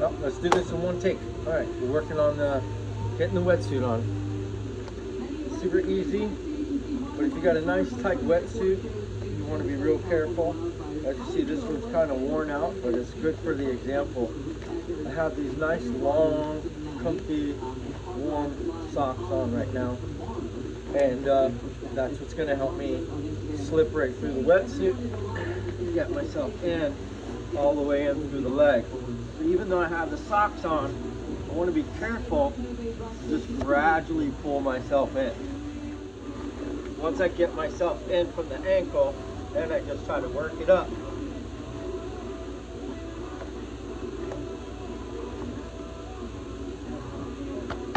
Oh, let's do this in one take. All right, we're working on getting the wetsuit on. Super easy, but if you got a nice tight wetsuit, you want to be real careful. As you see, this one's kind of worn out, but it's good for the example. I have these nice, long, comfy, warm socks on right now, and that's what's going to help me slip right through the wetsuit, get myself in all the way in through the leg. So even though I have the socks on, I want to be careful to just gradually pull myself in. Once I get myself in from the ankle, then I just try to work it up.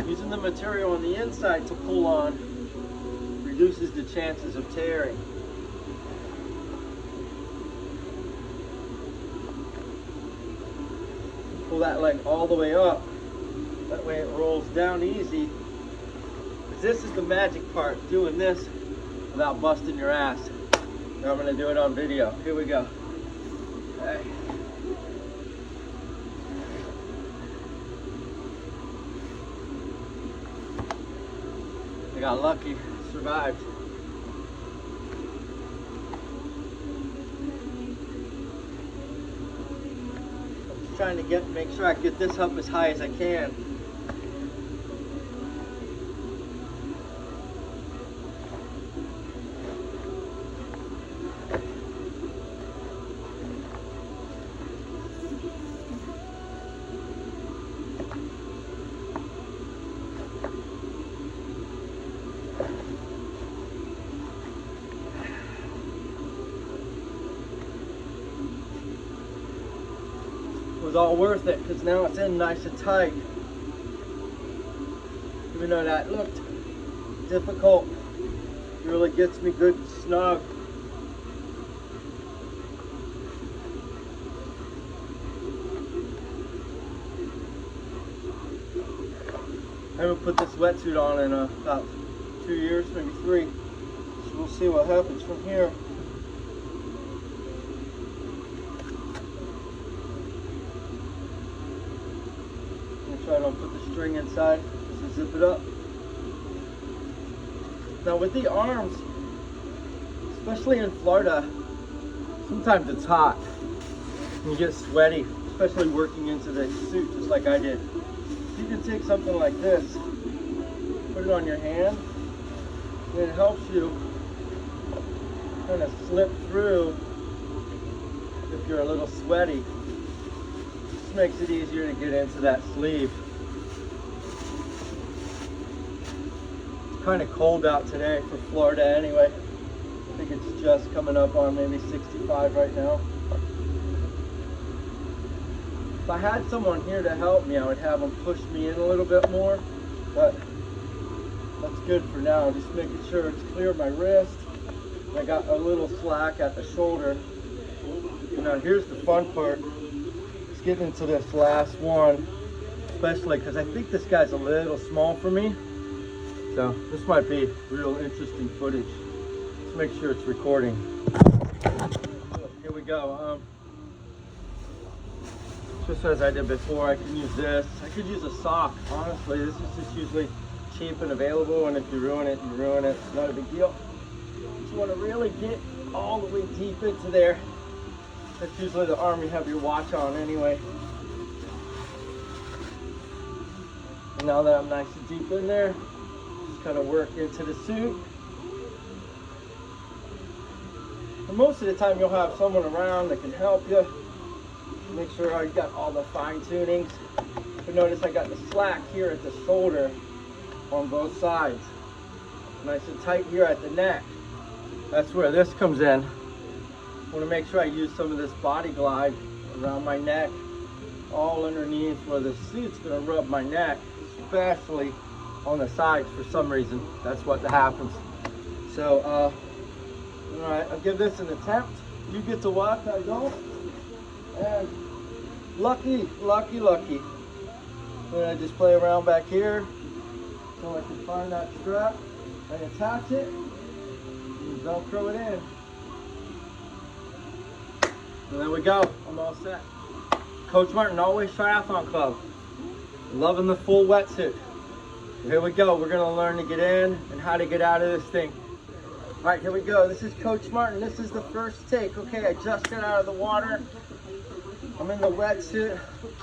Using the material on the inside to pull on reduces the chances of tearing. Pull that leg all the way up. That way it rolls down easy. This is the magic part, doing this without busting your ass. Now I'm going to do it on video. Here we go. Okay. I got lucky, survived. I'm just trying to make sure I get this up as high as I can. It was all worth it because now it's in nice and tight. Even though that looked difficult, it really gets me good and snug. I haven't put this wetsuit on in about 2 years, maybe 3. So we'll see what happens from here. I don't put the string inside, just zip it up. Now with the arms, especially in Florida, sometimes it's hot. You get sweaty, especially working into the suit just like I did. You can take something like this, put it on your hand, and it helps you kind of slip through if you're a little sweaty. Just makes it easier to get into that sleeve. It's kind of cold out today for Florida anyway. I think it's just coming up on maybe 65 right now. If I had someone here to help me, I would have them push me in a little bit more, but that's good for now. Just making sure it's clear of my wrist. I got a little slack at the shoulder. And now here's the fun part. Let's get into this last one, especially because I think this guy's a little small for me. So this might be real interesting footage. Let's make sure it's recording. Here we go. Just as I did before, I can use this. I could use a sock, honestly. This is just usually cheap and available, and if you ruin it, you ruin it. It's not a big deal. But you want to really get all the way deep into there. That's usually the arm you have your watch on anyway. And now that I'm nice and deep in there, just kind of work into the suit. And most of the time you'll have someone around that can help you. Make sure you got all the fine tunings. But notice I got the slack here at the shoulder on both sides. Nice and tight here at the neck. That's where this comes in. I want to make sure I use some of this body glide around my neck, all underneath where the suit's going to rub my neck, especially on the sides for some reason. That's what happens. So, all right, I'll give this an attempt. You get to watch, I don't. And lucky. Then I just play around back here so I can find that strap and attach it and Velcro it in. And there we go, I'm all set. Coach Martin, Allways Triathlon Club. Loving the full wetsuit. Here we go. We're gonna learn to get in and how to get out of this thing. All right, here we go. This is Coach Martin. This is the first take. Okay, I just got out of the water. I'm in the wetsuit,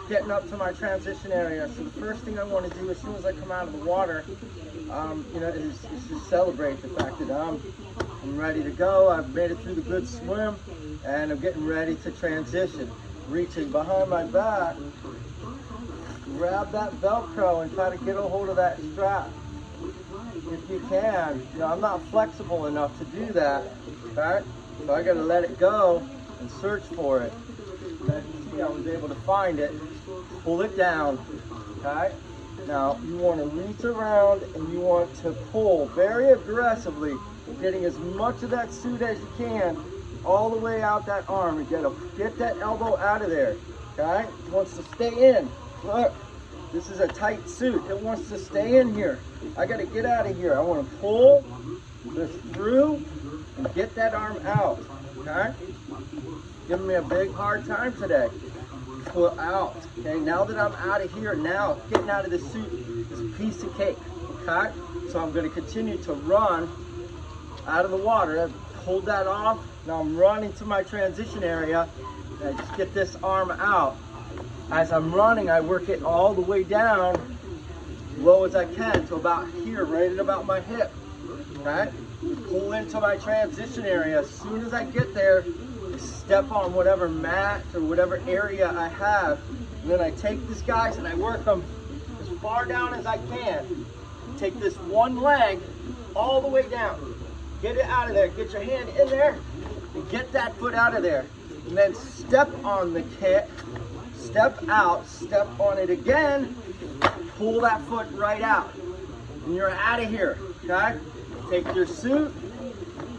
getting up to my transition area. So the first thing I want to do as soon as I come out of the water, is to celebrate the fact that I'm ready to go. I've made it through the good swim, and I'm getting ready to transition. Reaching behind my back, grab that Velcro and try to get a hold of that strap. If you can, I'm not flexible enough to do that, okay? So I gotta let it go and search for it. As you see, I was able to find it, pull it down, okay? Now, you wanna reach around and you want to pull very aggressively, getting as much of that suit as you can, all the way out that arm. You gotta get that elbow out of there, okay? It wants to stay in. Look, this is a tight suit. It wants to stay in here. I gotta get out of here. I wanna pull this through and get that arm out, okay? Giving me a big hard time today. Pull it out, okay? Now that I'm out of here, now getting out of the suit is a piece of cake, okay? So I'm gonna continue to run out of the water. I've pulled that off. Now I'm running to my transition area, and I just get this arm out. As I'm running, I work it all the way down, low as I can, to about here, right at about my hip, okay? Pull into my transition area. As soon as I get there, I step on whatever mat or whatever area I have, and then I take these guys and I work them as far down as I can. Take this one leg all the way down. Get it out of there. Get your hand in there and get that foot out of there. And then step on the kit, step out, step on it again, pull that foot right out. And you're out of here, okay? Take your suit,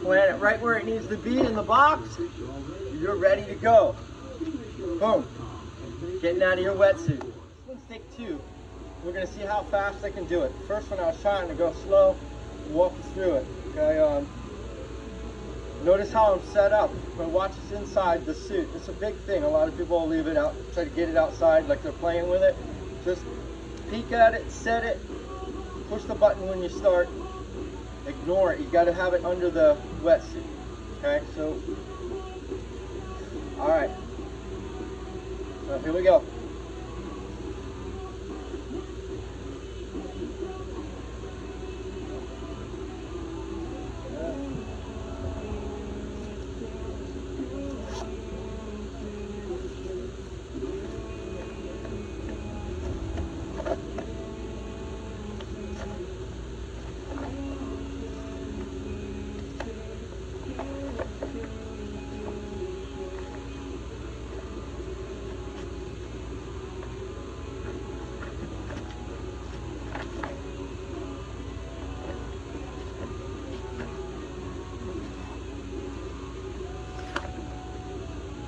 plant it right where it needs to be in the box. You're ready to go. Boom. Getting out of your wetsuit. This one's take 2. We're gonna see how fast I can do it. First one I was trying to go slow, walk through it, okay? Notice how I'm set up. My watch is inside the suit. It's a big thing. A lot of people will leave it out, try to get it outside like they're playing with it. Just peek at it, set it, push the button when you start. Ignore it. You got to have it under the wetsuit. Okay, so, all right. So here we go.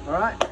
All right.